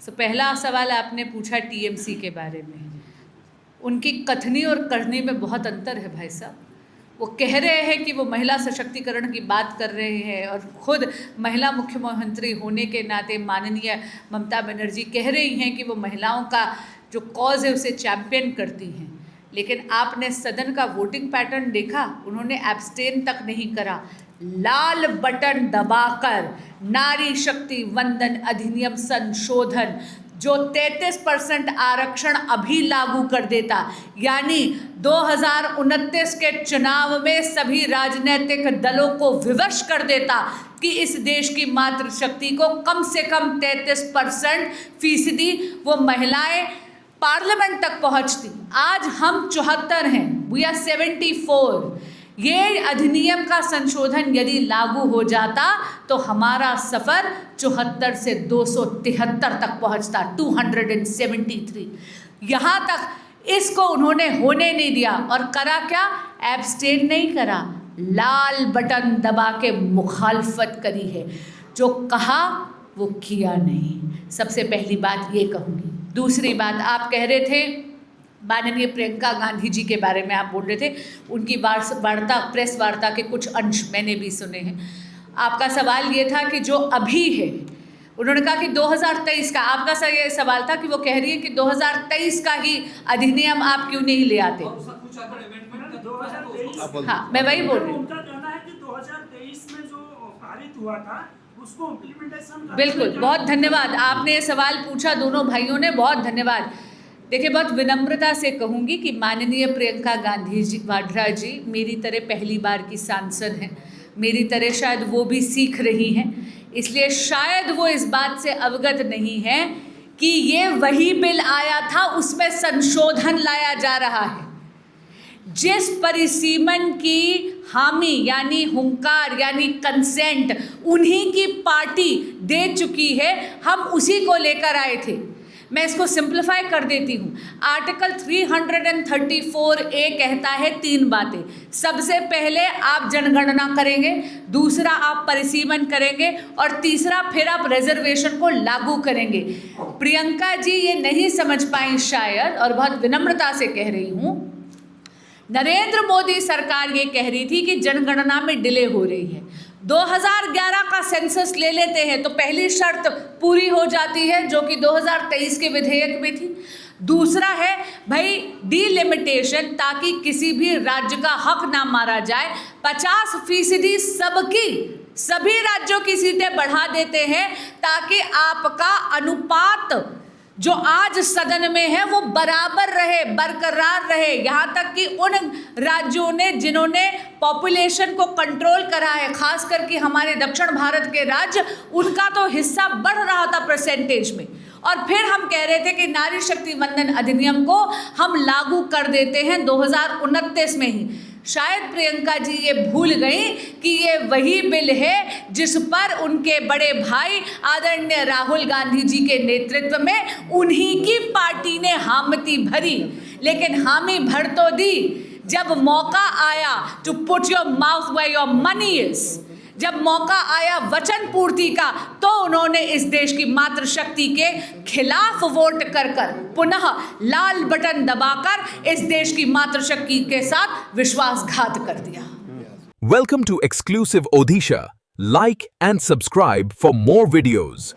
तो पहला सवाल आपने पूछा टीएमसी के बारे में। उनकी कथनी और करनी में बहुत अंतर है भाई साहब। वो कह रहे हैं कि वो महिला सशक्तिकरण की बात कर रहे हैं और खुद महिला मुख्यमंत्री होने के नाते माननीय ममता बनर्जी कह रही हैं कि वो महिलाओं का जो कॉज है उसे चैम्पियन करती हैं। लेकिन आपने सदन का वोटिंग पैटर्न देखा, उन्होंने एब्सटेन तक नहीं करा। लाल बटन दबाकर नारी शक्ति वंदन अधिनियम संशोधन जो 33% आरक्षण अभी लागू कर देता, यानी 2029 के चुनाव में सभी राजनीतिक दलों को विवश कर देता कि इस देश की मातृशक्ति को कम से कम 33% वो महिलाएं पार्लियामेंट तक पहुंचती। आज हम 74 हैं, वी आर 74। ये अधिनियम का संशोधन यदि लागू हो जाता तो हमारा सफ़र 74 से 273 तक पहुंचता, 273। यहाँ तक इसको उन्होंने होने नहीं दिया और करा क्या? एब्सटेन नहीं करा, लाल बटन दबा के मुखालफत करी है। जो कहा वो किया नहीं। सबसे पहली बात ये कहूँगी। दूसरी बात, आप कह रहे थे माननीय प्रियंका गांधी जी के बारे में, आप बोल रहे थे उनकी वार्ता, प्रेस वार्ता के कुछ अंश मैंने भी सुने हैं। आपका सवाल ये था कि जो अभी है, उन्होंने कहा कि 2023 का, आपका ये सवाल था कि वो कह रही है कि 2023 का ही अधिनियम आप क्यों नहीं ले आते। हाँ, मैं वही बोल रही हूँ। उनका कहना है कि 2023 में जो पारित हुआ था उसको इम्प्लीमेंटेशन। बिल्कुल, बहुत धन्यवाद, आपने ये सवाल पूछा दोनों भाइयों ने, बहुत धन्यवाद। देखिए, बहुत विनम्रता से कहूँगी कि माननीय प्रियंका गांधी जी वाड्रा जी मेरी तरह पहली बार की सांसद हैं, मेरी तरह शायद वो भी सीख रही हैं, इसलिए शायद वो इस बात से अवगत नहीं है कि ये वही बिल आया था, उसमें संशोधन लाया जा रहा है। जिस परिसीमन की हामी यानी हुंकार यानी कंसेंट उन्हीं की पार्टी दे चुकी है, हम उसी को लेकर आए थे। मैं इसको सिंप्लीफाई कर देती हूँ। आर्टिकल 334A कहता है 3 बातें। सबसे पहले आप जनगणना करेंगे, दूसरा आप परिसीमन करेंगे और तीसरा फिर आप रिजर्वेशन को लागू करेंगे। प्रियंका जी ये नहीं समझ पाई शायद, और बहुत विनम्रता से कह रही हूँ, नरेंद्र मोदी सरकार ये कह रही थी कि जनगणना में डिले हो रही है। 2011 का सेंसस ले लेते हैं तो पहली शर्त पूरी हो जाती है जो कि 2023 के विधेयक में थी। दूसरा है भाई डिलिमिटेशन, ताकि किसी भी राज्य का हक ना मारा जाए। 50% सबकी, सभी राज्यों की सीटें बढ़ा देते हैं ताकि आपका अनुपात जो आज सदन में है वो बराबर रहे, बरकरार रहे। यहाँ तक कि उन राज्यों ने जिन्होंने पॉपुलेशन को कंट्रोल करा है, खास करके हमारे दक्षिण भारत के राज्य, उनका तो हिस्सा बढ़ रहा था परसेंटेज में। और फिर हम कह रहे थे कि नारी शक्ति वंदन अधिनियम को हम लागू कर देते हैं 2029 में ही। शायद प्रियंका जी ये भूल गई कि ये वही बिल है जिस पर उनके बड़े भाई आदरणीय राहुल गांधी जी के नेतृत्व में उन्हीं की पार्टी ने हामी भरी। लेकिन हामी भर तो दी, जब मौका आया to put your mouth where your money is, जब मौका आया वचन पूर्ति का, तो उन्होंने इस देश की मातृशक्ति के खिलाफ वोट कर पुनः लाल बटन दबाकर इस देश की मातृशक्ति के साथ विश्वासघात कर दिया। Welcome to exclusive Odisha. Like and subscribe for more videos.